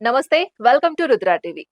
నమస్తే. Welcome to Rudra TV.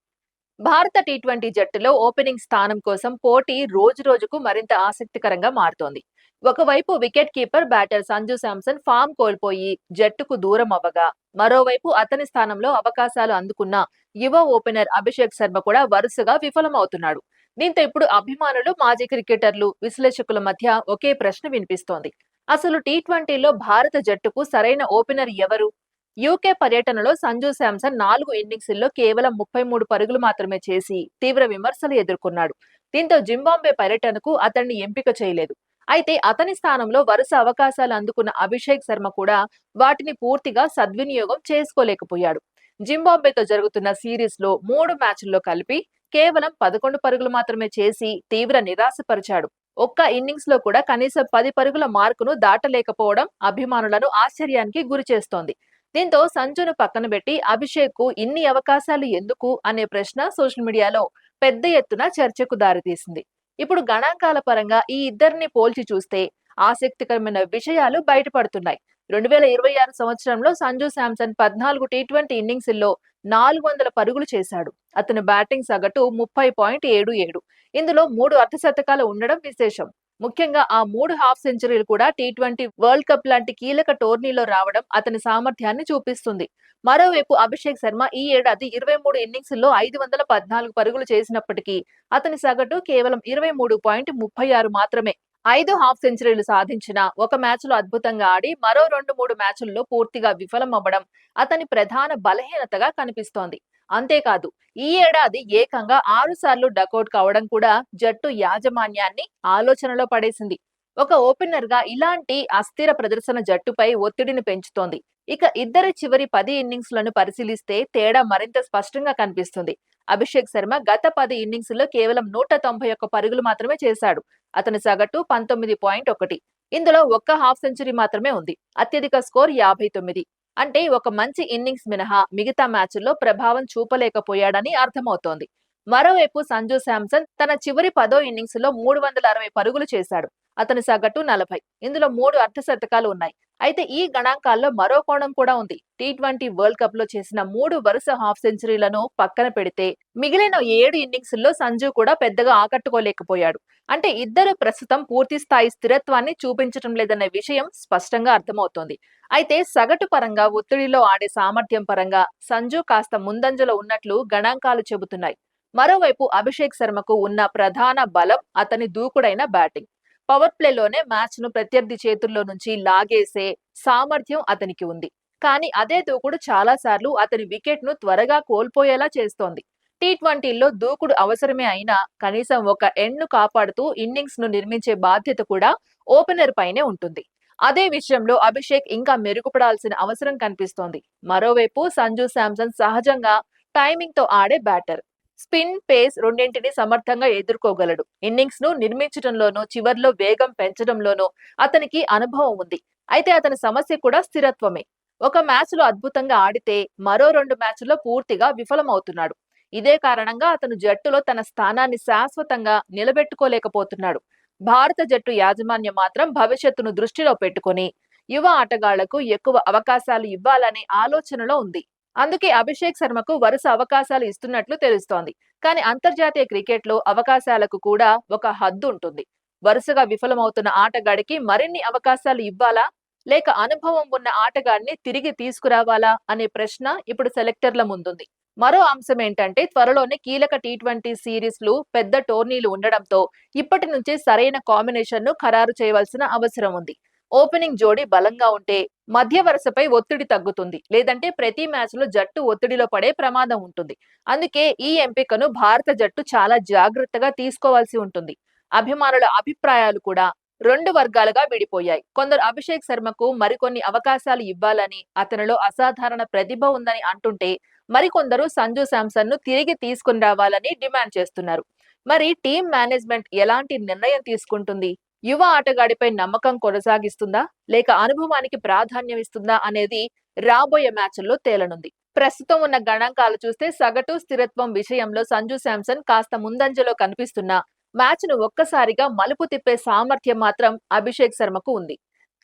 భారత టీ20 జట్టులో ఓపెనింగ్ స్థానం కోసం పోటీ రోజు రోజుకు మరింత ఆసక్తికరంగా మారుతోంది. ఒకవైపు wicket keeper batter Sanju Samson form కోల్పోయి జట్టుకు దూరం అవ్వగా, మరోవైపు అతని స్థానంలో అవకాశాలు అందుకున్న యువ ఓపెనర్ అభిషేక్ శర్మ కూడా వరుసగా విఫలమవుతున్నాడు. దీంతో ఇప్పుడు అభిమానులు, మాజీ క్రికెటర్లు, విశ్లేషకుల మధ్య ఒకే ప్రశ్న వినిపిస్తోంది. అసలు టీ20లో భారత జట్టుకు సరైన ఓపెనర్ ఎవరు? యూకే పర్యటనలో సంజు శాంసన్ 4 ఇన్నింగ్స్ల్లో కేవలం 33 పరుగులు మాత్రమే చేసి తీవ్ర విమర్శలు ఎదుర్కొన్నాడు. దీంతో జింబాబ్వే పర్యటనకు అతన్ని ఎంపిక చేయలేదు. అయితే అతని స్థానంలో వరుస అవకాశాలు అందుకున్న అభిషేక్ శర్మ కూడా వాటిని పూర్తిగా సద్వినియోగం చేసుకోలేకపోయాడు. జింబాబ్వేతో జరుగుతున్న సిరీస్ లో 3 మ్యాచ్ల్లో కలిపి కేవలం 11 పరుగులు మాత్రమే చేసి తీవ్ర నిరాశపరిచాడు. ఒక్క ఇన్నింగ్స్ లో కూడా కనీసం 10 పరుగుల మార్కును దాటలేకపోవడం అభిమానులను ఆశ్చర్యానికి గురిచేస్తోంది. దీంతో సంజును పక్కన పెట్టి అభిషేక్ కు ఇన్ని అవకాశాలు ఎందుకు అనే ప్రశ్న సోషల్ మీడియాలో పెద్ద ఎత్తున చర్చకు దారితీసింది. ఇప్పుడు గణాంకాల పరంగా ఈ ఇద్దరిని పోల్చి చూస్తే ఆసక్తికరమైన విషయాలు బయటపడుతున్నాయి. 2026 సంవత్సరంలో సంజు శాంసన్ 14 టీ20 ఇన్నింగ్స్ల్లో 400 పరుగులు చేశాడు. అతని బ్యాటింగ్ సగటు 30.77. ఇందులో 3 అర్ధశతకాలు ఉండడం విశేషం. ముఖ్యంగా ఆ 3 హాఫ్ సెంచరీలు కూడా టీ20 వరల్డ్ కప్ లాంటి కీలక టోర్నీలో రావడం అతని సామర్థ్యాన్ని చూపిస్తుంది. మరోవైపు అభిషేక్ శర్మ ఈ ఏడాది 23 ఇన్నింగ్స్ల్లో 514 పరుగులు చేసినప్పటికీ అతని సగటు కేవలం 23.36 మాత్రమే. 5 హాఫ్ సెంచరీలు సాధించిన ఒక మ్యాచ్లో అద్భుతంగా ఆడి మరో 2-3 మ్యాచ్ల్లో పూర్తిగా విఫలం అవ్వడం అతని ప్రధాన బలహీనతగా కనిపిస్తోంది. అంతేకాదు, ఈ ఏడాది ఏకంగా 6 సార్లు డకౌట్ కావడం కూడా జట్టు యాజమాన్యాన్ని ఆలోచనలో పడేసింది. ఒక ఓపెనర్ గా ఇలాంటి అస్థిర ప్రదర్శన జట్టుపై ఒత్తిడిని పెంచుతోంది. ఇక ఇద్దరి చివరి 10 ఇన్నింగ్స్లను పరిశీలిస్తే తేడా మరింత స్పష్టంగా కనిపిస్తుంది. అభిషేక్ శర్మ గత 10 ఇన్నింగ్స్ల్లో కేవలం 191 పరుగులు మాత్రమే చేశాడు. అతని సగటు 19.1. ఇందులో ఒక్క హాఫ్ సెంచరీ మాత్రమే ఉంది. అత్యధిక స్కోర్ 59. అంటే ఒక మంచి ఇన్నింగ్స్ మినహా మిగతా మ్యాచ్ల్లో ప్రభావం చూపలేకపోయాడని అర్థమవుతోంది. మరోవైపు సంజు శాంసన్ తన చివరి 10వ ఇన్నింగ్స్ లో 360 పరుగులు చేశాడు. అతని సగటు 40. ఇందులో 3 అర్ధశతకాలు ఉన్నాయి. అయితే ఈ గణాంకాల్లో మరో కోణం కూడా ఉంది. టీ20 వరల్డ్ కప్ లో చేసిన 3 వరుస హాఫ్ సెంచరీలను పక్కన పెడితే మిగిలిన 7 ఇన్నింగ్స్ల్లో సంజు కూడా పెద్దగా ఆకట్టుకోలేకపోయాడు. అంటే ఇద్దరు ప్రస్తుతం పూర్తి స్థాయి స్థిరత్వాన్ని చూపించడం లేదనే విషయం స్పష్టంగా అర్థమవుతోంది. అయితే సగటు పరంగా, ఒత్తిడిలో ఆడే సామర్థ్యం పరంగా సంజు కాస్త ముందంజలో ఉన్నట్లు గణాంకాలు చెబుతున్నాయి. మరోవైపు అభిషేక్ శర్మకు ఉన్న ప్రధాన బలం అతని దూకుడైన బ్యాటింగ్. పవర్ ప్లేలోనే మ్యాచ్ ను ప్రత్యర్థి చేతుల్లో నుంచి లాగేసే సామర్థ్యం అతనికి ఉంది. కానీ అదే దూకుడు చాలా సార్లు అతని వికెట్ ను త్వరగా కోల్పోయేలా చేస్తోంది. టీ20లో దూకుడు అవసరమే అయినా కనీసం ఒక ఎండ్ ను కాపాడుతూ ఇన్నింగ్స్ ను నిర్మించే బాధ్యత కూడా ఓపెనర్ పైనే ఉంటుంది. అదే విషయంలో అభిషేక్ ఇంకా మెరుగుపడాల్సిన అవసరం కనిపిస్తోంది. మరోవైపు సంజు శాంసన్ సహజంగా టైమింగ్ తో ఆడే బ్యాటర్. స్పిన్, పేస్ రెండింటిని సమర్థంగా ఎదుర్కోగలడు. ఇన్నింగ్స్ ను నిర్మించడంలోనూ, చివర్లో వేగం పెంచడంలోనూ అతనికి అనుభవం ఉంది. అయితే అతని సమస్య కూడా స్థిరత్వమే. ఒక మ్యాచ్ లో అద్భుతంగా ఆడితే మరో 2 మ్యాచ్ల్లో పూర్తిగా విఫలమవుతున్నాడు. ఇదే కారణంగా అతను జట్టులో తన స్థానాన్ని శాశ్వతంగా నిలబెట్టుకోలేకపోతున్నాడు. భారత జట్టు యాజమాన్యం మాత్రం భవిష్యత్తును దృష్టిలో పెట్టుకుని యువ ఆటగాళ్లకు ఎక్కువ అవకాశాలు ఇవ్వాలనే ఆలోచనలో ఉంది. అందుకే అభిషేక్ శర్మకు వరుస అవకాశాలు ఇస్తున్నట్లు తెలుస్తోంది. కానీ అంతర్జాతీయ క్రికెట్ లో అవకాశాలకు కూడా ఒక హద్దు ఉంటుంది. వరుసగా విఫలమవుతున్న ఆటగాడికి మరిన్ని అవకాశాలు ఇవ్వాలా, లేక అనుభవం ఉన్న ఆటగాడిని తిరిగి తీసుకురావాలా అనే ప్రశ్న ఇప్పుడు సెలెక్టర్ల ముందుంది. మరో అంశం ఏంటంటే త్వరలోనే కీలక టీ20 సిరీస్లు, పెద్ద టోర్నీలు ఉండడంతో ఇప్పటి నుంచే సరైన కాంబినేషన్ ను ఖరారు చేయవలసిన అవసరం ఉంది. ఓపెనింగ్ జోడీ బలంగా ఉంటే మధ్య వరుసపై ఒత్తిడి తగ్గుతుంది. లేదంటే ప్రతి మ్యాచ్ లో జట్టు ఒత్తిడిలో పడే ప్రమాదం ఉంటుంది. అందుకే ఈ ఎంపికను భారత జట్టు చాలా జాగ్రత్తగా తీసుకోవాల్సి ఉంటుంది. అభిమానుల అభిప్రాయాలు కూడా 2 వర్గాలుగా విడిపోయాయి. కొందరు అభిషేక్ శర్మకు మరికొన్ని అవకాశాలు ఇవ్వాలని, అతనిలో అసాధారణ ప్రతిభ ఉందని అంటుంటే, మరికొందరు సంజు శాంసన్ ను తిరిగి తీసుకుని రావాలని డిమాండ్ చేస్తున్నారు. మరి టీం మేనేజ్మెంట్ ఎలాంటి నిర్ణయం తీసుకుంటుంది? యువ ఆటగాడిపై నమ్మకం కొనసాగిస్తుందా, లేక అనుభవానికి ప్రాధాన్యం ఇస్తుందా అనేది రాబోయే మ్యాచ్ల్లో తేలనుంది. ప్రస్తుతం ఉన్న గణాంకాలు చూస్తే సగటు, స్థిరత్వం విషయంలో సంజు శాంసన్ కాస్త ముందంజలో కనిపిస్తున్నా మ్యాచ్ ను ఒక్కసారిగా మలుపు తిప్పే సామర్థ్యం మాత్రం అభిషేక్ శర్మకు ఉంది.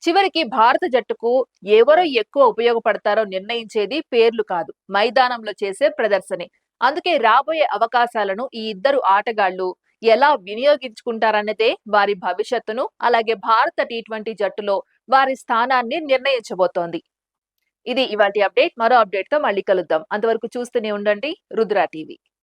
చివరికి భారత జట్టుకు ఎవరు ఎక్కువ ఉపయోగపడతారో నిర్ణయించేది పేర్లు కాదు, మైదానంలో చేసే ప్రదర్శనే. అందుకే రాబోయే అవకాశాలను ఈ ఇద్దరు ఆటగాళ్లు ఎలా వినియోగించుకుంటారన్నదే వారి భవిష్యత్తును, అలాగే భారత టీ20 జట్టులో వారి స్థానాన్ని నిర్ణయించబోతోంది. ఇది ఇవాల్టి అప్డేట్. మరో అప్డేట్ తో మళ్ళీ కలుద్దాం. అంతవరకు చూస్తూనే ఉండండి రుద్ర టీవీ.